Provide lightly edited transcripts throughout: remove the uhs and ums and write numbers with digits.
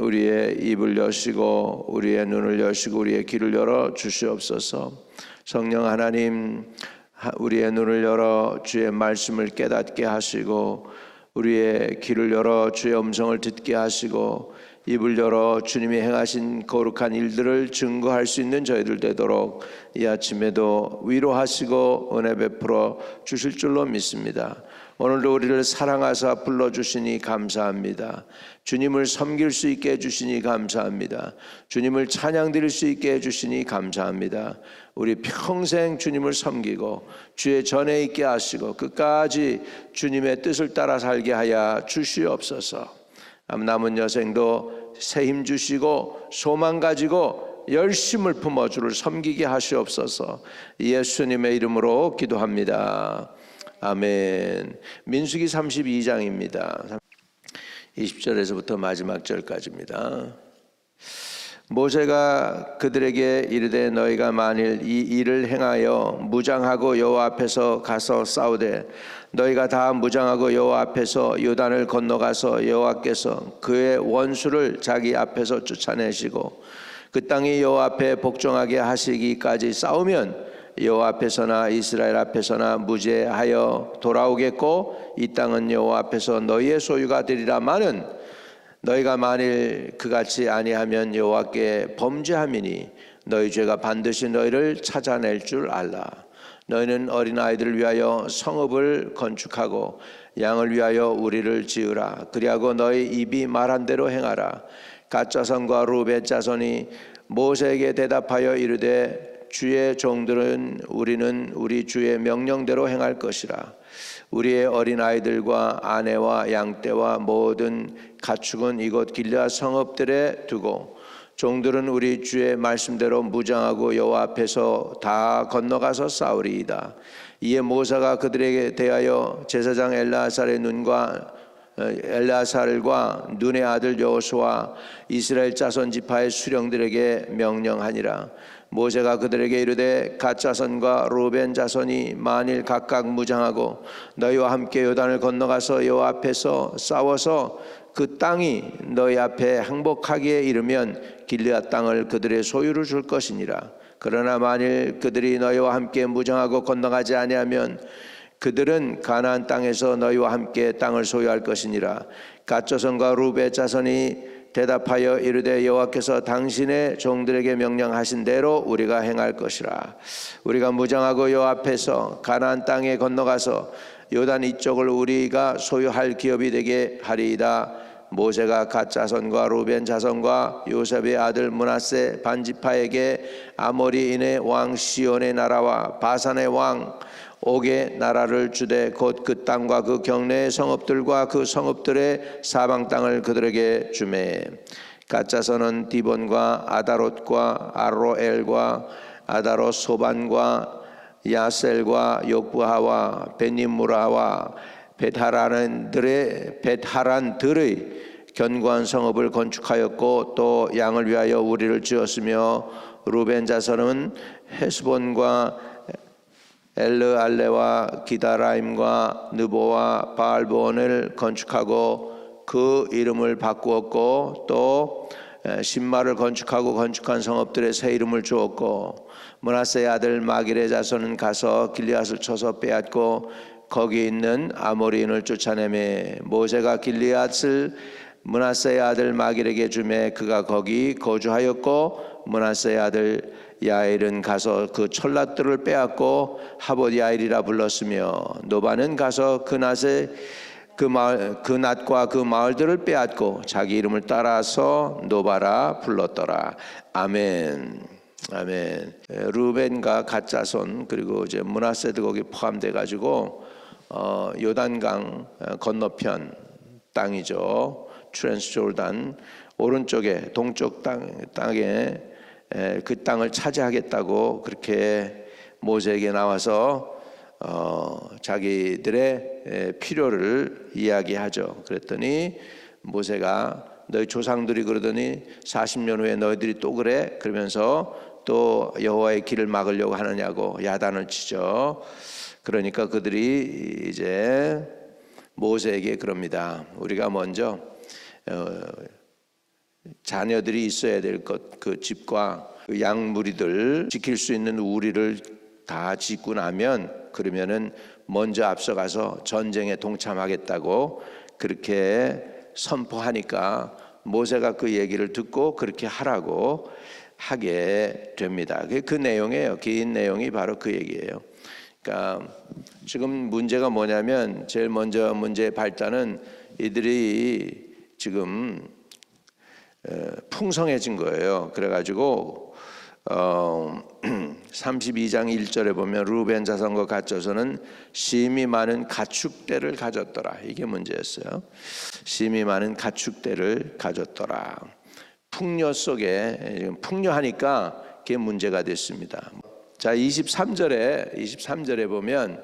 우리의 입을 여시고 우리의 눈을 여시고 우리의 귀를 열어 주시옵소서. 성령 하나님, 우리의 눈을 열어 주의 말씀을 깨닫게 하시고 우리의 귀를 열어 주의 음성을 듣게 하시고 입을 열어 주님이 행하신 거룩한 일들을 증거할 수 있는 저희들 되도록 이 아침에도 위로하시고 은혜 베풀어 주실 줄로 믿습니다. 오늘도 우리를 사랑하사 불러주시니 감사합니다. 주님을 섬길 수 있게 해주시니 감사합니다. 주님을 찬양드릴 수 있게 해주시니 감사합니다. 우리 평생 주님을 섬기고 주의 전에 있게 하시고 끝까지 주님의 뜻을 따라 살게 하여 주시옵소서. 남은 여생도 새 힘 주시고 소망 가지고 열심을 품어 주를 섬기게 하시옵소서. 예수님의 이름으로 기도합니다. 아멘. 민수기 32장입니다. 20절에서부터 마지막 절까지입니다. 모세가 그들에게 이르되 너희가 만일 이 일을 행하여 무장하고 여호와 앞에서 가서 싸우되 너희가 다 무장하고 여호와 앞에서 요단을 건너가서 여호와께서 그의 원수를 자기 앞에서 쫓아내시고 그 땅이 여호와 앞에 복종하게 하시기까지 싸우면 여호와 앞에서나 이스라엘 앞에서나 무죄하여 돌아오겠고 이 땅은 여호와 앞에서 너희의 소유가 되리라마는 너희가 만일 그같이 아니하면 여호와께 범죄함이니 너희 죄가 반드시 너희를 찾아낼 줄 알라. 너희는 어린아이들을 위하여 성읍을 건축하고 양을 위하여 우리를 지으라. 그리하고 너희 입이 말한 대로 행하라. 갓 자손과 루벤 자손이 모세에게 대답하여 이르되 주의 종들은 우리는 우리 주의 명령대로 행할 것이라. 우리의 어린아이들과 아내와 양떼와 모든 가축은 이곳 길르앗 성읍들에 두고 종들은 우리 주의 말씀대로 무장하고 여호와 앞에서 다 건너가서 싸우리이다. 이에 모세가 그들에게 대하여 제사장 엘르아살과 눈의 아들 여호수아 이스라엘 자손 지파의 수령들에게 명령하니라. 모세가 그들에게 이르되 갓 자손과 루벤 자손이 만일 각각 무장하고 너희와 함께 요단을 건너가서 여호와 앞에서 싸워서 그 땅이 너희 앞에 항복하기에 이르면 길르앗 땅을 그들의 소유로 줄 것이니라. 그러나 만일 그들이 너희와 함께 무장하고 건너가지 아니하면 그들은 가나안 땅에서 너희와 함께 땅을 소유할 것이니라. 갓 자손과 루벤 자손이 대답하여 이르되 여호와께서 당신의 종들에게 명령하신 대로 우리가 행할 것이라. 우리가 무장하고 여호와 앞에서 가나안 땅에 건너가서 요단 이쪽을 우리가 소유할 기업이 되게 하리이다. 모세가 갓 자손과 루벤 자손과 요셉의 아들 므낫세 반지파에게 아모리인의 왕 시온의 나라와 바산의 왕 옥의 나라를 주되 곧 그 땅과 그 경내의 성읍들과 그 성읍들의 사방 땅을 그들에게 주매 갓 자손은 디본과 아다롯과 아로엘과 아다롯 소반과 야셀과 욕부하와 베니무라와 벳하란들의 견고한 성읍을 건축하였고 또 양을 위하여 우리를 지었으며 루벤 자손은 헤스본과 엘르알레와 기다라임과 느보와 바알보온을 건축하고 그 이름을 바꾸었고 또 신마를 건축하고 건축한 성읍들의 새 이름을 주었고 므낫세의 아들 마길의 자손은 가서 길르앗을 쳐서 빼앗고 거기 있는 아모리인을 쫓아내매 모세가 길르앗을 므낫세의 아들 마길에게 주매 그가 거기 거주하였고 므낫세의 아들 야일은 가서 그 철lat들을 빼앗고 하봇 야일이라 불렀으며 노바는 가서 그 낫과 그 마을들을 빼앗고 자기 이름을 따라서 노바라 불렀더라. 아멘. 아멘. 루벤과 갓 자손 그리고 이제 므낫세도 거기 포함돼 가지고 요단강 건너편 땅이죠. 트랜스조르단 오른쪽에 동쪽 땅에 그 땅을 차지하겠다고 그렇게 모세에게 나와서 자기들의 필요를 이야기하죠. 그랬더니 모세가 너희 조상들이 그러더니 40년 후에 너희들이 또 그래? 그러면서 또 여호와의 길을 막으려고 하느냐고 야단을 치죠. 그러니까 그들이 이제 모세에게 그럽니다. 우리가 먼저 자녀들이 있어야 될 것, 그 집과 그 양무리들 지킬 수 있는 우리를 다 짓고 나면 그러면은 먼저 앞서가서 전쟁에 동참하겠다고 그렇게 선포하니까 모세가 그 얘기를 듣고 그렇게 하라고 하게 됩니다. 그 내용이에요. 긴 내용이 바로 그 얘기예요. 그러니까 지금 문제가 뭐냐면 제일 먼저 문제의 발단은 이들이 지금 풍성해진 거예요. 그래가지고 32장 1절에 보면 루벤 자손과 갓 자손은 심이 많은 가축대를 가졌더라. 이게 문제였어요. 심이 많은 가축대를 가졌더라. 풍요 속에 풍요하니까 그게 문제가 됐습니다. 자, 23절에 보면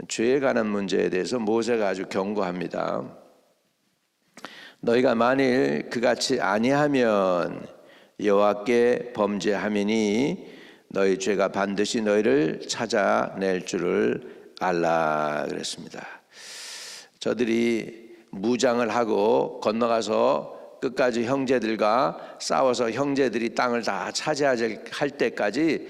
죄에 관한 문제에 대해서 모세가 아주 경고합니다. 너희가 만일 그같이 아니하면 여호와께 범죄함이니 너희 죄가 반드시 너희를 찾아낼 줄을 알라 그랬습니다. 저들이 무장을 하고 건너가서 끝까지 형제들과 싸워서 형제들이 땅을 다 차지할 때까지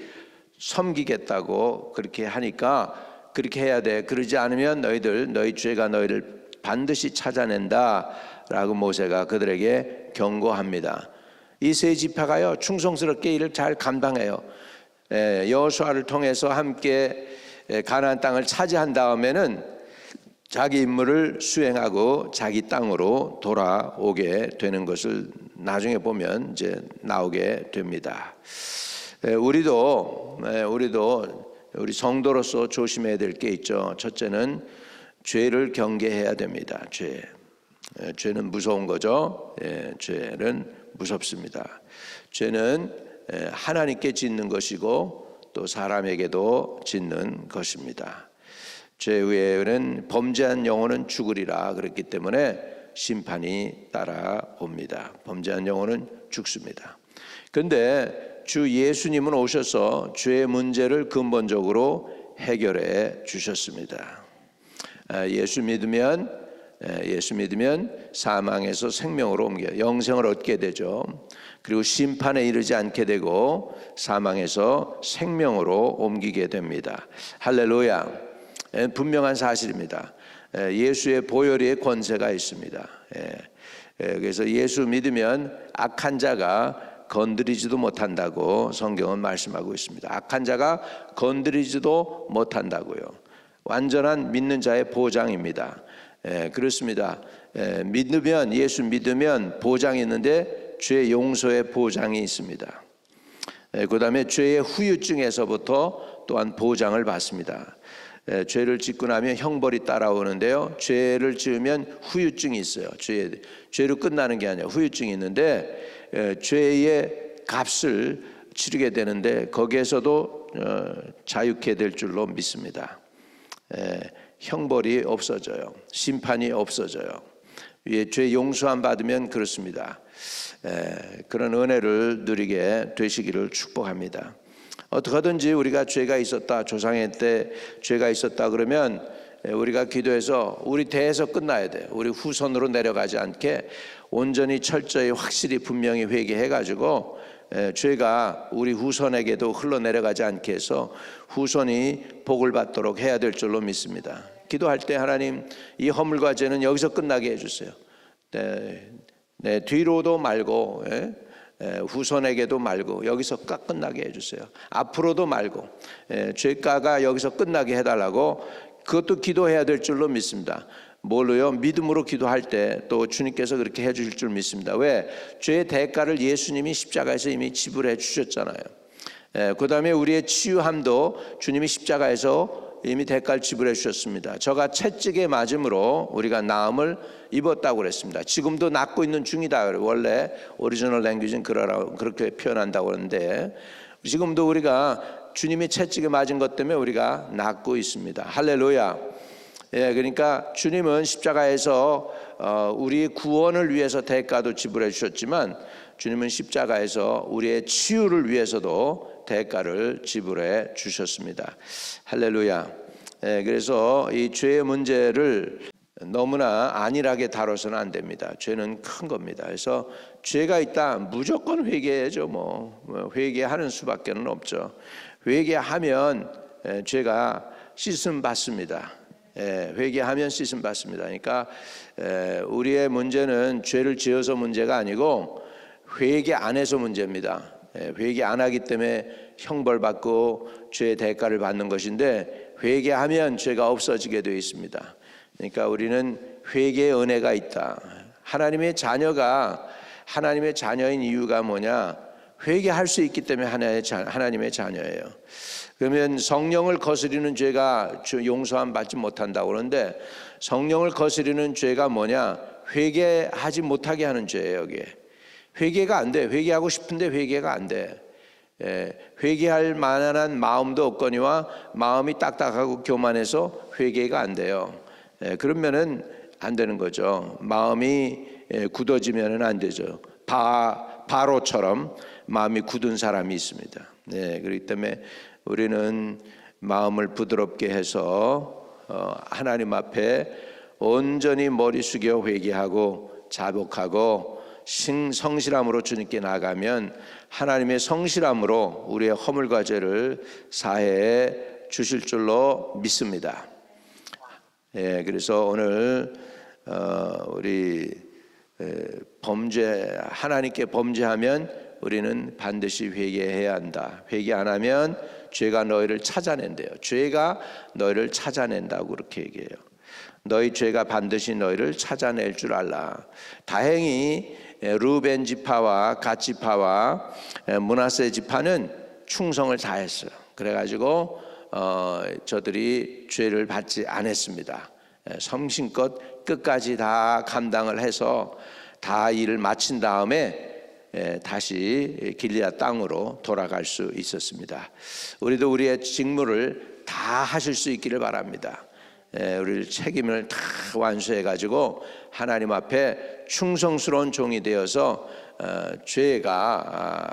섬기겠다고 그렇게 하니까 그렇게 해야 돼. 그러지 않으면 너희 죄가 너희를 반드시 찾아낸다 라고 모세가 그들에게 경고합니다. 이 세 지파가요 충성스럽게 일을 잘 감당해요. 여호수아를 통해서 함께 가나안 땅을 차지한 다음에는 자기 임무를 수행하고 자기 땅으로 돌아오게 되는 것을 나중에 보면 이제 나오게 됩니다. 우리도 우리 성도로서 조심해야 될 게 있죠. 첫째는 죄를 경계해야 됩니다. 죄는 무서운 거죠. 죄는 무섭습니다. 죄는 하나님께 짓는 것이고 또 사람에게도 짓는 것입니다. 죄 외에는 범죄한 영혼은 죽으리라 그랬기 때문에 심판이 따라옵니다. 범죄한 영혼은 죽습니다. 그런데 주 예수님은 오셔서 죄의 문제를 근본적으로 해결해 주셨습니다. 예수 믿으면 사망에서 생명으로 옮겨 영생을 얻게 되죠. 그리고 심판에 이르지 않게 되고 사망에서 생명으로 옮기게 됩니다. 할렐루야. 분명한 사실입니다. 예수의 보혈의 권세가 있습니다. 그래서 예수 믿으면 악한 자가 건드리지도 못한다고 성경은 말씀하고 있습니다. 악한 자가 건드리지도 못한다고요. 완전한 믿는 자의 보장입니다. 그렇습니다. 예수 믿으면 보장이 있는데 죄 용서의 보장이 있습니다. 그 다음에 죄의 후유증에서부터 또한 보장을 받습니다. 죄를 짓고 나면 형벌이 따라오는데요. 죄를 지으면 후유증이 있어요. 죄로 끝나는 게 아니라 후유증이 있는데 죄의 값을 치르게 되는데 거기에서도 자유케 될 줄로 믿습니다. 형벌이 없어져요. 심판이 없어져요. 죄 용서함 받으면 그렇습니다. 그런 은혜를 누리게 되시기를 축복합니다. 어떻게든지 우리가 죄가 있었다, 조상의 때 죄가 있었다 그러면 우리가 기도해서 우리 대에서 끝나야 돼요. 우리 후손으로 내려가지 않게 온전히 철저히 확실히 분명히 회개해가지고 죄가 우리 후손에게도 흘러내려가지 않게 해서 후손이 복을 받도록 해야 될 줄로 믿습니다. 기도할 때 하나님 이 허물과 죄는 여기서 끝나게 해주세요. 뒤로도 말고 후손에게도 말고 여기서 끝나게 해주세요. 앞으로도 말고 죄가가 여기서 끝나게 해달라고 그것도 기도해야 될 줄로 믿습니다. 뭘로요? 믿음으로 기도할 때 또 주님께서 그렇게 해주실 줄 믿습니다. 왜? 죄의 대가를 예수님이 십자가에서 이미 지불해 주셨잖아요. 그 다음에 우리의 치유함도 주님이 십자가에서 이미 대가를 지불해 주셨습니다. 저가 채찍에 맞음으로 우리가 나음을 입었다고 그랬습니다. 지금도 낫고 있는 중이다. 원래 오리지널 랭귀지는 그렇게 표현한다고 하는데 지금도 우리가 주님이 채찍에 맞은 것 때문에 우리가 낫고 있습니다. 할렐루야. 그러니까 주님은 십자가에서 우리의 구원을 위해서 대가도 지불해 주셨지만 주님은 십자가에서 우리의 치유를 위해서도 대가를 지불해 주셨습니다. 할렐루야. 그래서 이 죄의 문제를 너무나 안일하게 다뤄서는 안 됩니다. 죄는 큰 겁니다. 그래서 죄가 있다 무조건 회개해야죠. 뭐 회개하는 수밖에는 없죠. 회개하면 죄가 씻음 받습니다. 회개하면 씻음 받습니다. 그러니까 우리의 문제는 죄를 지어서 문제가 아니고 회개 안 해서 문제입니다. 회개 안 하기 때문에 형벌받고 죄의 대가를 받는 것인데, 회개하면 죄가 없어지게 되어 있습니다. 그러니까 우리는 회개의 은혜가 있다. 하나님의 자녀가 하나님의 자녀인 이유가 뭐냐? 회개할 수 있기 때문에 하나님의 자녀예요. 그러면 성령을 거스리는 죄가 용서함 받지 못한다고 그러는데, 성령을 거스리는 죄가 뭐냐? 회개하지 못하게 하는 죄예요. 이게 회개가 안 돼. 회개하고 싶은데 회개가 안 돼. 회개할 만한 마음도 없거니와 마음이 딱딱하고 교만해서 회개가 안 돼요. 그러면은 안 되는 거죠. 마음이 굳어지면은 안 되죠. 바로처럼 마음이 굳은 사람이 있습니다. 그렇기 때문에 우리는 마음을 부드럽게 해서 하나님 앞에 온전히 머리 숙여 회개하고 자복하고 성실함으로 주님께 나가면 하나님의 성실함으로 우리의 허물과 죄를 사해 주실 줄로 믿습니다. 그래서 오늘 우리 하나님께 범죄하면 우리는 반드시 회개해야 한다. 회개 안 하면 죄가 너희를 찾아낸대요. 죄가 너희를 찾아낸다고 그렇게 얘기해요. 너희 죄가 반드시 너희를 찾아낼 줄 알라. 다행히 루벤 지파와 갓 지파와 므낫세 지파는 충성을 다했어요. 그래가지고 저들이 죄를 받지 않았습니다. 성심껏 끝까지 다 감당을 해서 다 일을 마친 다음에 다시 길리앗 땅으로 돌아갈 수 있었습니다. 우리도 우리의 직무를 다 하실 수 있기를 바랍니다. 우리 책임을 다 완수해 가지고 하나님 앞에 충성스러운 종이 되어서 죄가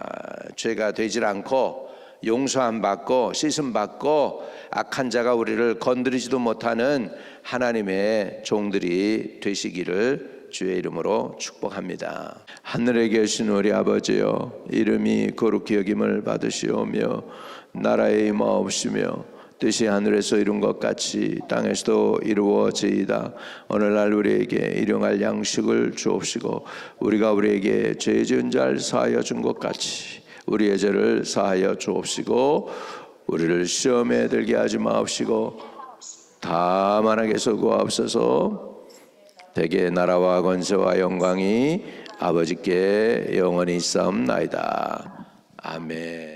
되질 않고 용서함 받고 씻음 받고 악한 자가 우리를 건드리지도 못하는 하나님의 종들이 되시기를 주의 이름으로 축복합니다. 하늘에 계신 우리 아버지여, 이름이 거룩히 여김을 받으시오며 나라의 임하옵시며 뜻이 하늘에서 이룬 것 같이 땅에서도 이루어지이다. 오늘날 우리에게 일용할 양식을 주옵시고 우리가 우리에게 죄 지은 자를 사하여 준 것 같이 우리의 죄를 사하여 주옵시고 우리를 시험에 들게 하지 마옵시고 다만 악에서 구하옵소서. 대개 나라와 권세와 영광이 아버지께 영원히 있사옵나이다. 아멘.